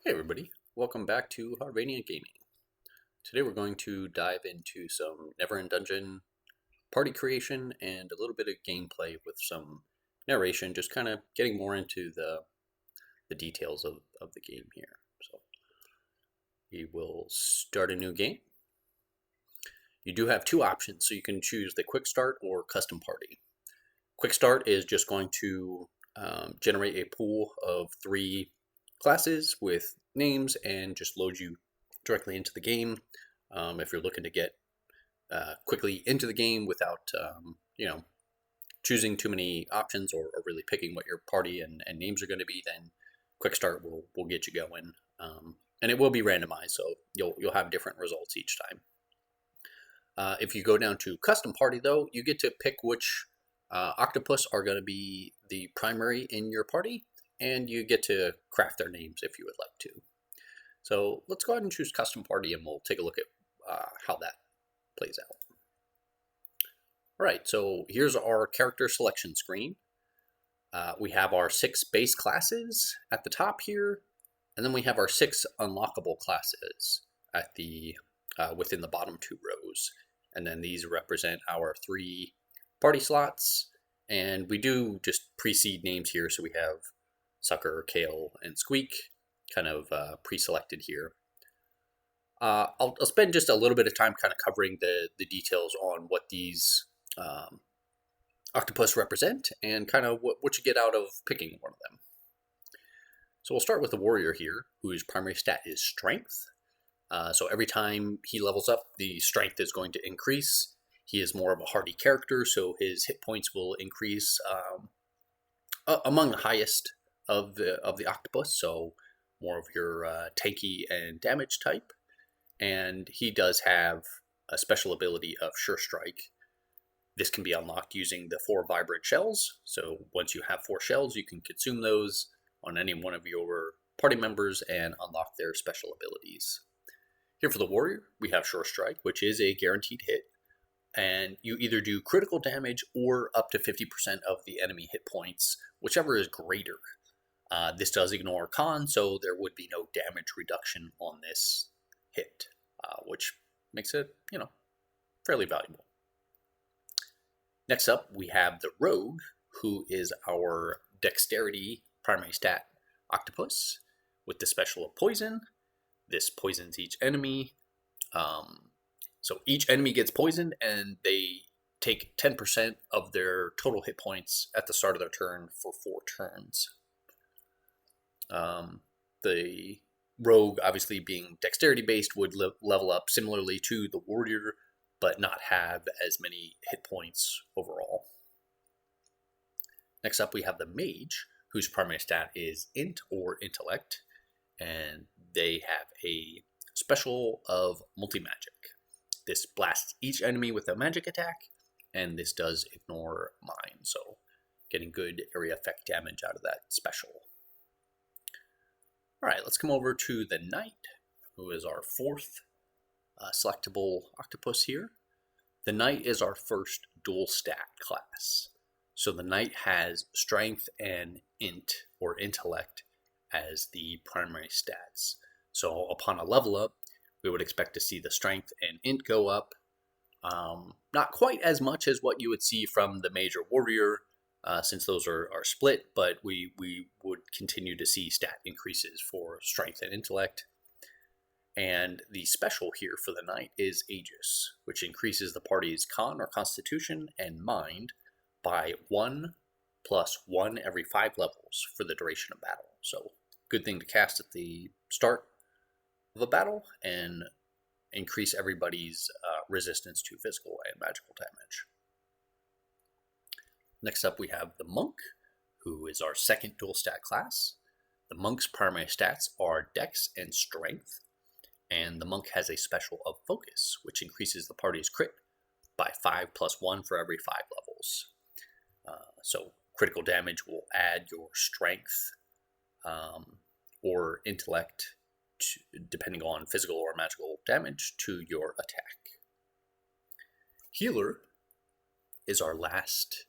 Hey everybody, welcome back to Harvania Gaming. Today we're going to dive into some Never EnDungeon party creation and a little bit of gameplay with some narration, just kind of getting more into the details of the game here. So we will start a new game. You do have two options, so you can choose the quick start or custom party. Quick start is just going to generate a pool of 3 classes with names and just load you directly into the game. If you're looking to get quickly into the game without choosing too many options or really picking what your party and names are going to be, then quick start will get you going, and it will be randomized, so you'll have different results each time. If you go down to custom party, though, you get to pick which octopus are going to be the primary in your party, and you get to craft their names if you would like to. So let's go ahead and choose custom party, and we'll take a look at how that plays out. All right, so here's our character selection screen. We have our 6 base classes at the top here, and then we have our 6 unlockable classes at the within the bottom 2 rows. And then these represent our 3 party slots, and we do just pre-seed names here, so we have Sucker, Kale, and Squeak kind of pre-selected here. I'll spend just a little bit of time kind of covering the details on what these octopus represent and kind of what you get out of picking one of them. So we'll start with the warrior here, whose primary stat is strength. So every time he levels up, the strength is going to increase. He is more of a hardy character, so his hit points will increase among the highest of the octopus, so more of your tanky and damage type. And he does have a special ability of Sure Strike. This can be unlocked using the 4 vibrant shells. So once you have 4 shells, you can consume those on any one of your party members and unlock their special abilities. Here for the warrior, we have Sure Strike, which is a guaranteed hit. And you either do critical damage or up to 50% of the enemy hit points, whichever is greater. This does ignore con, so there would be no damage reduction on this hit, which makes it, fairly valuable. Next up, we have the rogue, who is our dexterity primary stat octopus with the special of poison. This poisons each enemy. So each enemy gets poisoned, and they take 10% of their total hit points at the start of their turn for 4 turns. The rogue, obviously being dexterity based, would level up similarly to the warrior, but not have as many hit points overall. Next up, we have the mage, whose primary stat is int or intellect, and they have a special of multi-magic. This blasts each enemy with a magic attack, and this does ignore mine, so getting good area effect damage out of that special. All right, let's come over to the knight, who is our 4th selectable octopus here. The knight is our first dual stat class. So the knight has strength and int or intellect as the primary stats. So upon a level up, we would expect to see the strength and int go up. Not quite as much as what you would see from the mage or warrior, since those are split, but we would continue to see stat increases for strength and intellect. And the special here for the knight is Aegis, which increases the party's con or constitution and mind by 1 + 1 every 5 levels for the duration of battle. So good thing to cast at the start of a battle and increase everybody's resistance to physical and magical damage. Next up, we have the monk, who is our 2nd dual stat class. The monk's primary stats are dex and strength, and the monk has a special of focus, which increases the party's crit by 5 + 1 for every 5 levels. So critical damage will add your strength or intellect, depending on physical or magical damage, to your attack. Healer is our last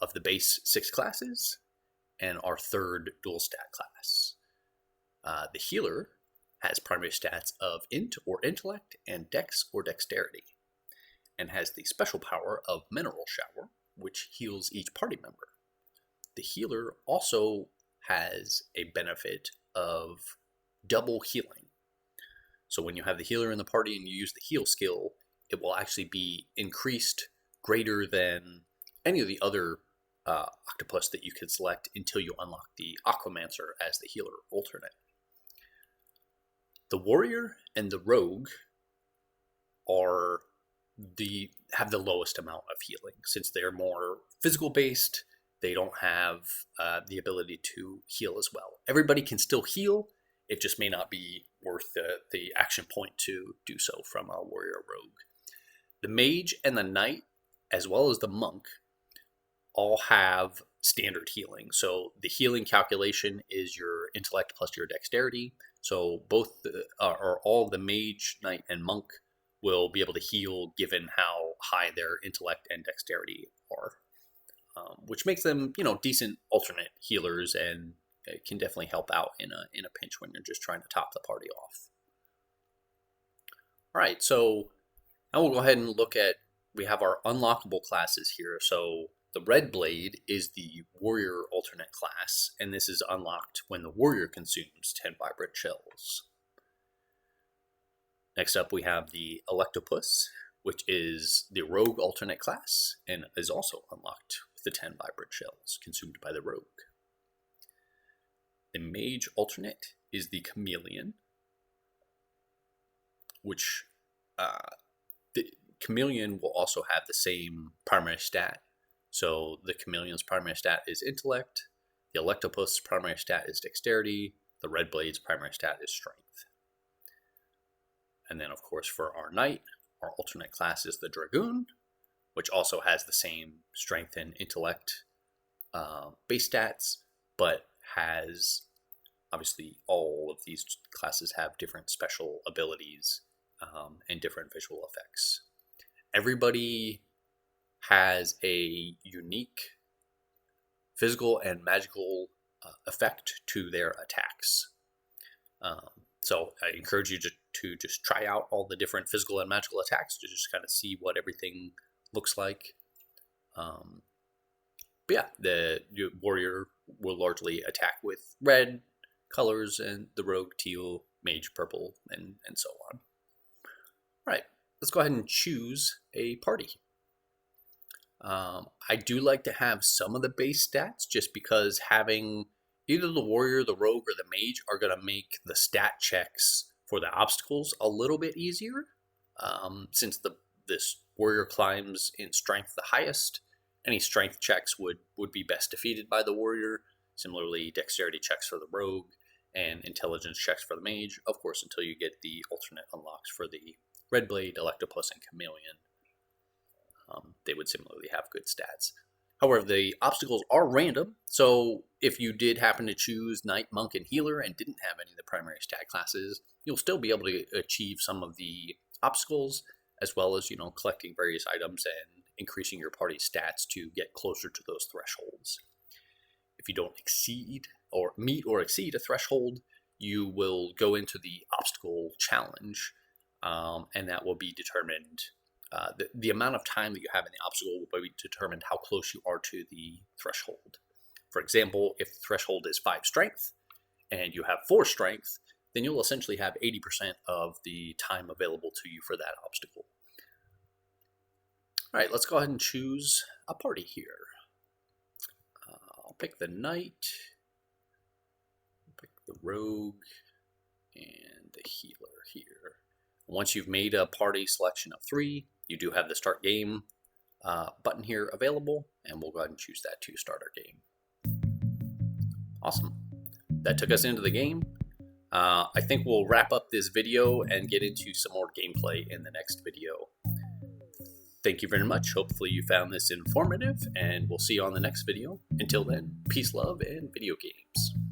of the base 6 classes and our 3rd dual stat class. The healer has primary stats of int or intellect and dex or dexterity, and has the special power of mineral shower, which heals each party member. The healer also has a benefit of double healing. So when you have the healer in the party and you use the heal skill, it will actually be increased greater than any of the other octopus that you could select until you unlock the Aquamancer as the healer alternate. The warrior and the rogue have the lowest amount of healing. Since they're more physical based, they don't have the ability to heal as well. Everybody can still heal, it just may not be worth the action point to do so from a warrior or rogue. The mage and the knight, as well as the monk, all have standard healing. So the healing calculation is your intellect plus your dexterity. So both or all of the mage, knight, and monk will be able to heal given how high their intellect and dexterity are, which makes them, decent alternate healers, and it can definitely help out in a pinch when you're just trying to top the party off. All right, so now we'll go ahead and look at, we have our unlockable classes here. So the Red Blade is the warrior alternate class, and this is unlocked when the warrior consumes 10 vibrant shells. Next up, we have the Electopus, which is the rogue alternate class, and is also unlocked with the 10 vibrant shells consumed by the rogue. The mage alternate is the Chameleon, which the Chameleon will also have the same primary stat. So the Chameleon's primary stat is intellect, the Electopus' primary stat is dexterity, the Red Blade's primary stat is strength. And then, of course, for our knight, our alternate class is the Dragoon, which also has the same strength and intellect base stats, but has, obviously, all of these classes have different special abilities and different visual effects. Everybody has a unique physical and magical effect to their attacks. So I encourage you to just try out all the different physical and magical attacks to just kind of see what everything looks like. But yeah, the warrior will largely attack with red colors, and the rogue teal, mage purple, and so on. All right, let's go ahead and choose a party. I do like to have some of the base stats, just because having either the warrior, the rogue, or the mage are going to make the stat checks for the obstacles a little bit easier. Since this warrior climbs in strength the highest, any strength checks would be best defeated by the warrior. Similarly, dexterity checks for the rogue, and intelligence checks for the mage, of course, until you get the alternate unlocks for the Red Blade, Electopus, and Chameleon. They would similarly have good stats. However, the obstacles are random, so if you did happen to choose Knight, Monk, and Healer and didn't have any of the primary stat classes, you'll still be able to achieve some of the obstacles, as well as, collecting various items and increasing your party's stats to get closer to those thresholds. If you don't meet or exceed a threshold, you will go into the obstacle challenge, and that will be determined. The amount of time that you have in the obstacle will be determined how close you are to the threshold. For example, if the threshold is 5 strength and you have 4 strength, then you'll essentially have 80% of the time available to you for that obstacle. All right, let's go ahead and choose a party here. I'll pick the knight, pick the rogue, and the healer here. Once you've made a party selection of 3, you do have the start game button here available, and we'll go ahead and choose that to start our game. Awesome. That took us into the game. I think we'll wrap up this video and get into some more gameplay in the next video. Thank you very much. Hopefully you found this informative, and we'll see you on the next video. Until then, peace, love, and video games.